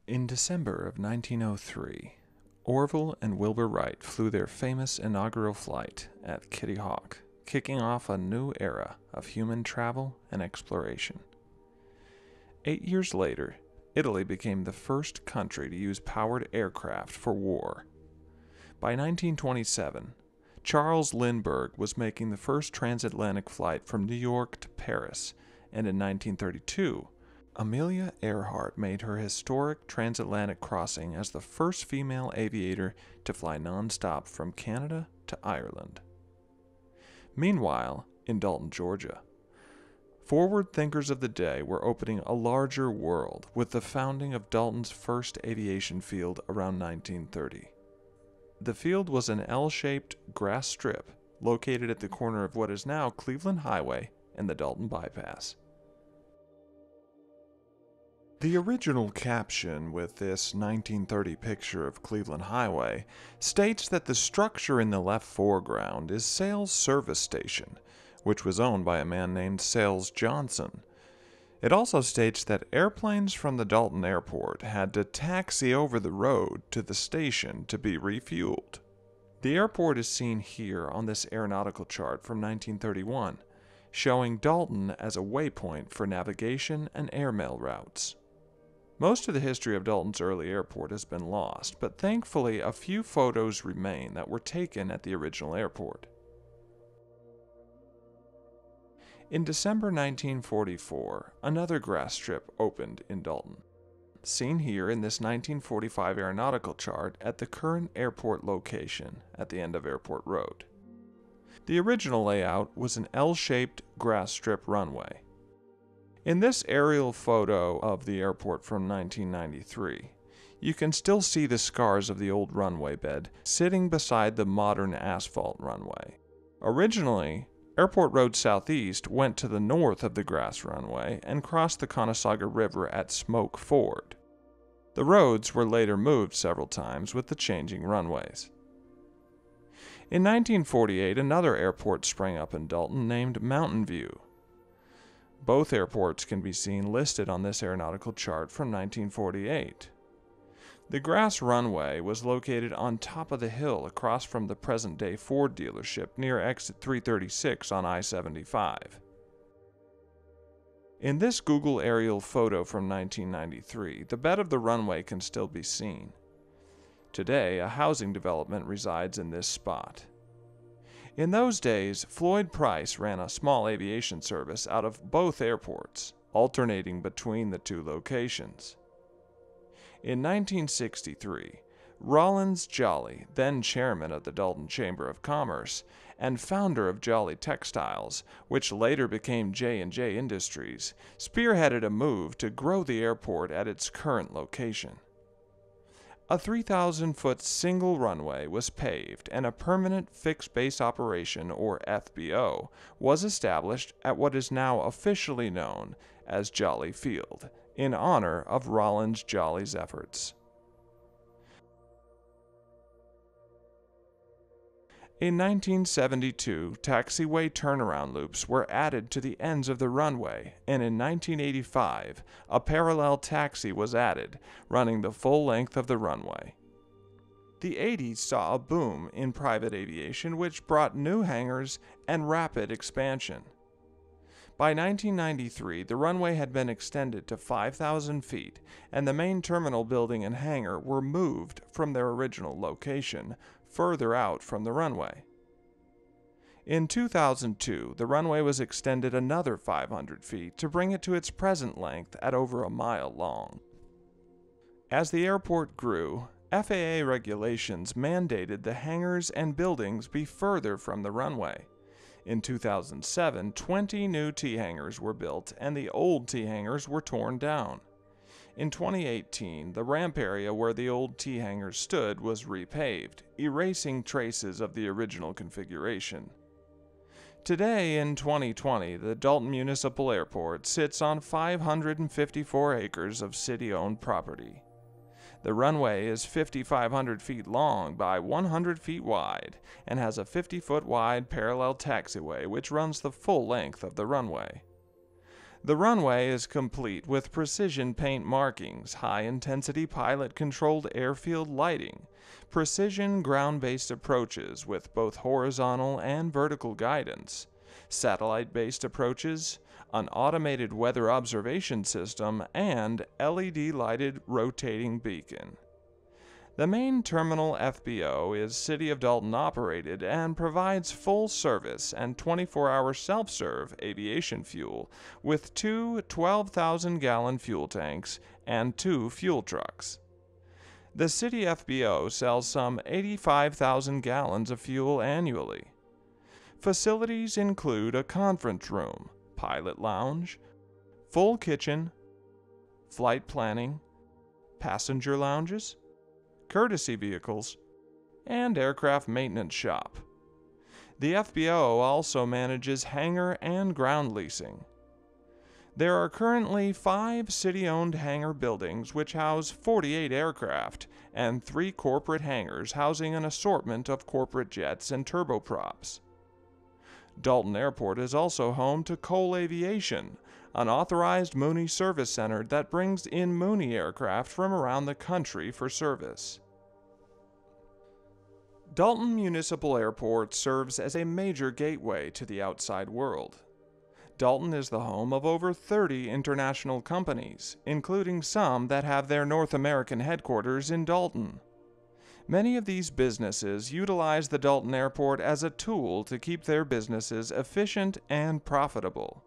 In December of 1903, Orville and Wilbur Wright flew their famous inaugural flight at Kitty Hawk, kicking off a new era of human travel and exploration. 8 years later, Italy became the first country to use powered aircraft for war. By 1927, Charles Lindbergh was making the first transatlantic flight from New York to Paris, and in 1932, Amelia Earhart made her historic transatlantic crossing as the first female aviator to fly nonstop from Canada to Ireland. Meanwhile, in Dalton, Georgia, forward thinkers of the day were opening a larger world with the founding of Dalton's first aviation field around 1930. The field was an L-shaped grass strip located at the corner of what is now Cleveland Highway and the Dalton Bypass. The original caption with this 1930 picture of Cleveland Highway states that the structure in the left foreground is Sales Service Station, which was owned by a man named Sales Johnson. It also states that airplanes from the Dalton Airport had to taxi over the road to the station to be refueled. The airport is seen here on this aeronautical chart from 1931, showing Dalton as a waypoint for navigation and airmail routes. Most of the history of Dalton's early airport has been lost, but thankfully a few photos remain that were taken at the original airport. In December 1944, another grass strip opened in Dalton, seen here in this 1945 aeronautical chart at the current airport location at the end of Airport Road. The original layout was an L-shaped grass strip runway. In this aerial photo of the airport from 1993, you can still see the scars of the old runway bed sitting beside the modern asphalt runway. Originally, Airport Road Southeast went to the north of the grass runway and crossed the Conasauga River at Smoke Ford. The roads were later moved several times with the changing runways. In 1948, another airport sprang up in Dalton named Mountain View. Both airports can be seen listed on this aeronautical chart from 1948. The grass runway was located on top of the hill across from the present-day Ford dealership near exit 336 on I-75. In this Google aerial photo from 1993, the bed of the runway can still be seen. Today, a housing development resides in this spot. In those days, Floyd Price ran a small aviation service out of both airports, alternating between the two locations. In 1963, Rollins Jolly, then chairman of the Dalton Chamber of Commerce and founder of Jolly Textiles, which later became J&J Industries, spearheaded a move to grow the airport at its current location. A 3,000-foot single runway was paved and a permanent fixed base operation, or FBO, was established at what is now officially known as Jolly Field, in honor of Rollins Jolly's efforts. In 1972, taxiway turnaround loops were added to the ends of the runway, and in 1985, a parallel taxi was added, running the full length of the runway. The 80s saw a boom in private aviation, which brought new hangars and rapid expansion. By 1993, the runway had been extended to 5,000 feet, and the main terminal building and hangar were moved from their original location, further out from the runway. In 2002, the runway was extended another 500 feet to bring it to its present length at over a mile long. As the airport grew, FAA regulations mandated the hangars and buildings be further from the runway. In 2007, 20 new T-hangars were built and the old T-hangars were torn down. In 2018, the ramp area where the old T-hangars stood was repaved, erasing traces of the original configuration. Today, in 2020, the Dalton Municipal Airport sits on 554 acres of city-owned property. The runway is 5,500 feet long by 100 feet wide and has a 50-foot wide parallel taxiway which runs the full length of the runway. The runway is complete with precision paint markings, high-intensity pilot-controlled airfield lighting, precision ground-based approaches with both horizontal and vertical guidance, satellite-based approaches, an automated weather observation system, and LED-lighted rotating beacon. The main terminal FBO is City of Dalton operated and provides full service and 24-hour self-serve aviation fuel with two 12,000-gallon fuel tanks and two fuel trucks. The City FBO sells some 85,000 gallons of fuel annually. Facilities include a conference room, pilot lounge, full kitchen, flight planning, passenger lounges, courtesy vehicles, and aircraft maintenance shop. The FBO also manages hangar and ground leasing. There are currently 5 city-owned hangar buildings which house 48 aircraft and 3 corporate hangars housing an assortment of corporate jets and turboprops. Dalton Airport is also home to Cole Aviation, an authorized Mooney service center that brings in Mooney aircraft from around the country for service. Dalton Municipal Airport serves as a major gateway to the outside world. Dalton is the home of over 30 international companies, including some that have their North American headquarters in Dalton. Many of these businesses utilize the Dalton Airport as a tool to keep their businesses efficient and profitable.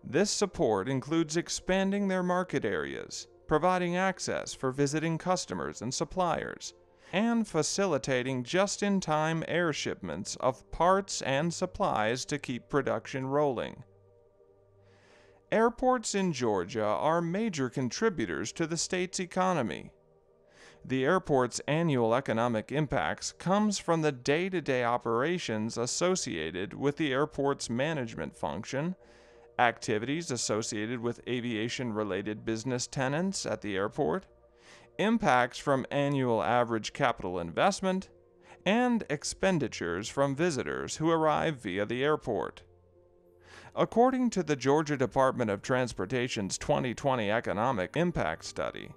This support includes expanding their market areas, providing access for visiting customers and suppliers, and facilitating just-in-time air shipments of parts and supplies to keep production rolling. Airports in Georgia are major contributors to the state's economy. The airport's annual economic impacts comes from the day-to-day operations associated with the airport's management function, activities associated with aviation-related business tenants at the airport, impacts from annual average capital investment, and expenditures from visitors who arrive via the airport. According to the Georgia Department of Transportation's 2020 Economic Impact Study,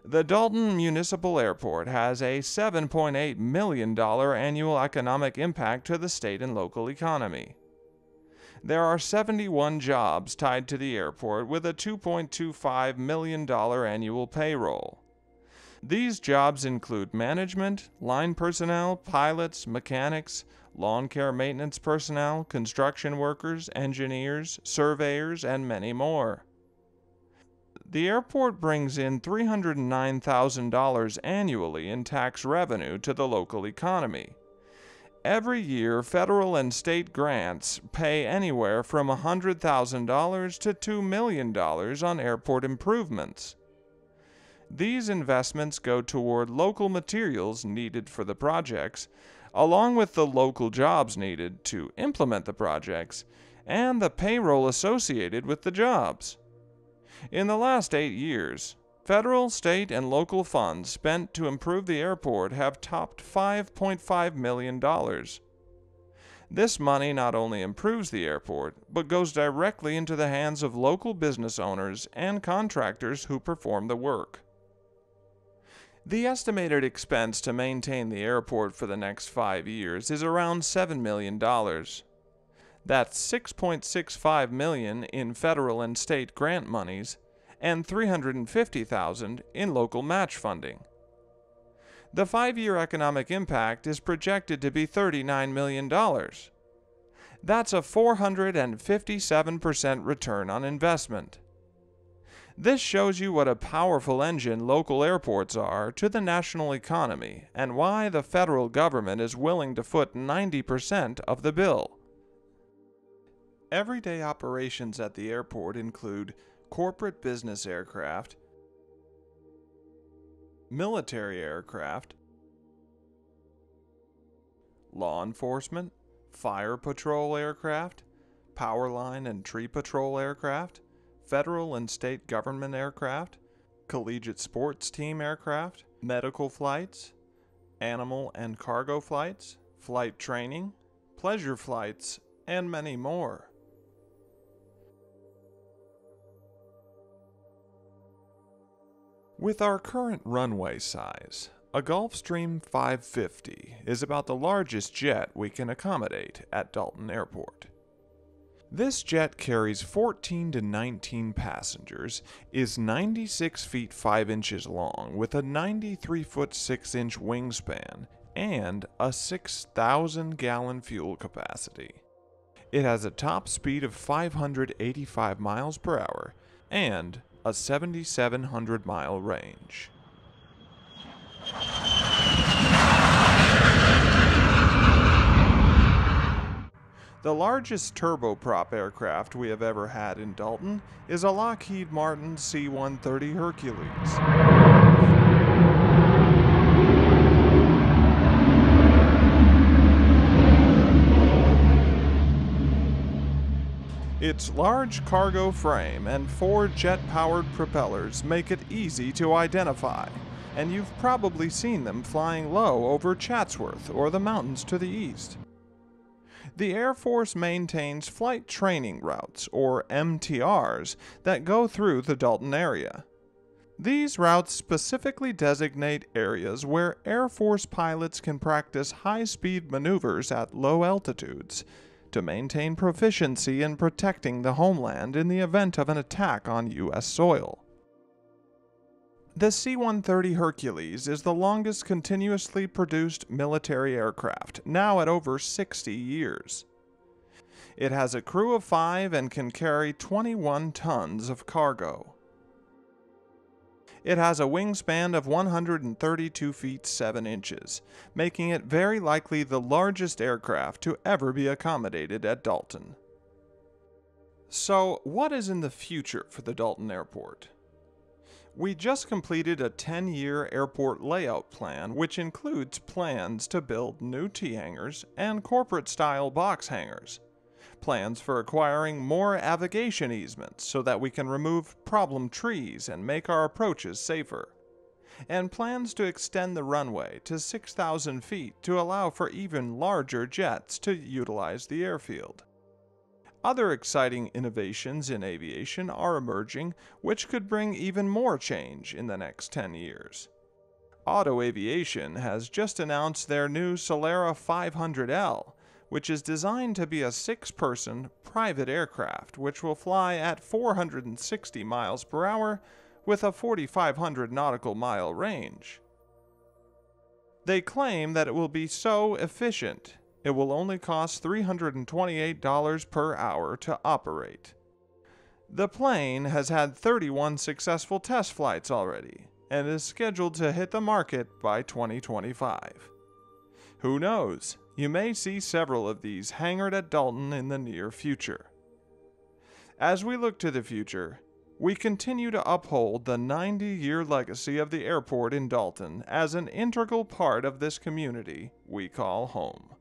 the Dalton Municipal Airport has a $7.8 million annual economic impact to the state and local economy. There are 71 jobs tied to the airport with a $2.25 million annual payroll. These jobs include management, line personnel, pilots, mechanics, lawn care maintenance personnel, construction workers, engineers, surveyors, and many more. The airport brings in $309,000 annually in tax revenue to the local economy. Every year, federal and state grants pay anywhere from $100,000 to $2 million on airport improvements. These investments go toward local materials needed for the projects, along with the local jobs needed to implement the projects, and the payroll associated with the jobs. In the last 8 years, federal, state, and local funds spent to improve the airport have topped $5.5 million. This money not only improves the airport, but goes directly into the hands of local business owners and contractors who perform the work. The estimated expense to maintain the airport for the next 5 years is around $7 million. That's $6.65 million in federal and state grant monies and $350,000 in local match funding. The 5-year economic impact is projected to be $39 million. That's a 457% return on investment. This shows you what a powerful engine local airports are to the national economy and why the federal government is willing to foot 90% of the bill. Everyday operations at the airport include corporate business aircraft, military aircraft, law enforcement, fire patrol aircraft, power line and tree patrol aircraft, federal and state government aircraft, collegiate sports team aircraft, medical flights, animal and cargo flights, flight training, pleasure flights, and many more. With our current runway size, a Gulfstream 550 is about the largest jet we can accommodate at Dalton Airport. This jet carries 14 to 19 passengers, is 96 feet 5 inches long with a 93 foot 6 inch wingspan, and a 6,000-gallon fuel capacity. It has a top speed of 585 miles per hour and a 7,700-mile range. The largest turboprop aircraft we have ever had in Dalton is a Lockheed Martin C-130 Hercules. Its large cargo frame and 4 jet-powered propellers make it easy to identify, and you've probably seen them flying low over Chatsworth or the mountains to the east. The Air Force maintains flight training routes, or MTRs, that go through the Dalton area. These routes specifically designate areas where Air Force pilots can practice high-speed maneuvers at low altitudes, to maintain proficiency in protecting the homeland in the event of an attack on U.S. soil. The C-130 Hercules is the longest continuously produced military aircraft, now at over 60 years. It has a crew of 5 and can carry 21 tons of cargo. It has a wingspan of 132 feet 7 inches, making it very likely the largest aircraft to ever be accommodated at Dalton. So, what is in the future for the Dalton Airport? We just completed a 10-year airport layout plan, which includes plans to build new T-hangars and corporate-style box hangars, plans for acquiring more navigation easements so that we can remove problem trees and make our approaches safer, and plans to extend the runway to 6,000 feet to allow for even larger jets to utilize the airfield. Other exciting innovations in aviation are emerging, which could bring even more change in the next 10 years. Auto Aviation has just announced their new Solera 500L, which is designed to be a 6-person private aircraft which will fly at 460 miles per hour with a 4,500 nautical mile range. They claim that it will be so efficient, it will only cost $328 per hour to operate. The plane has had 31 successful test flights already and is scheduled to hit the market by 2025. Who knows? You may see several of these hangared at Dalton in the near future. As we look to the future, we continue to uphold the 90-year legacy of the airport in Dalton as an integral part of this community we call home.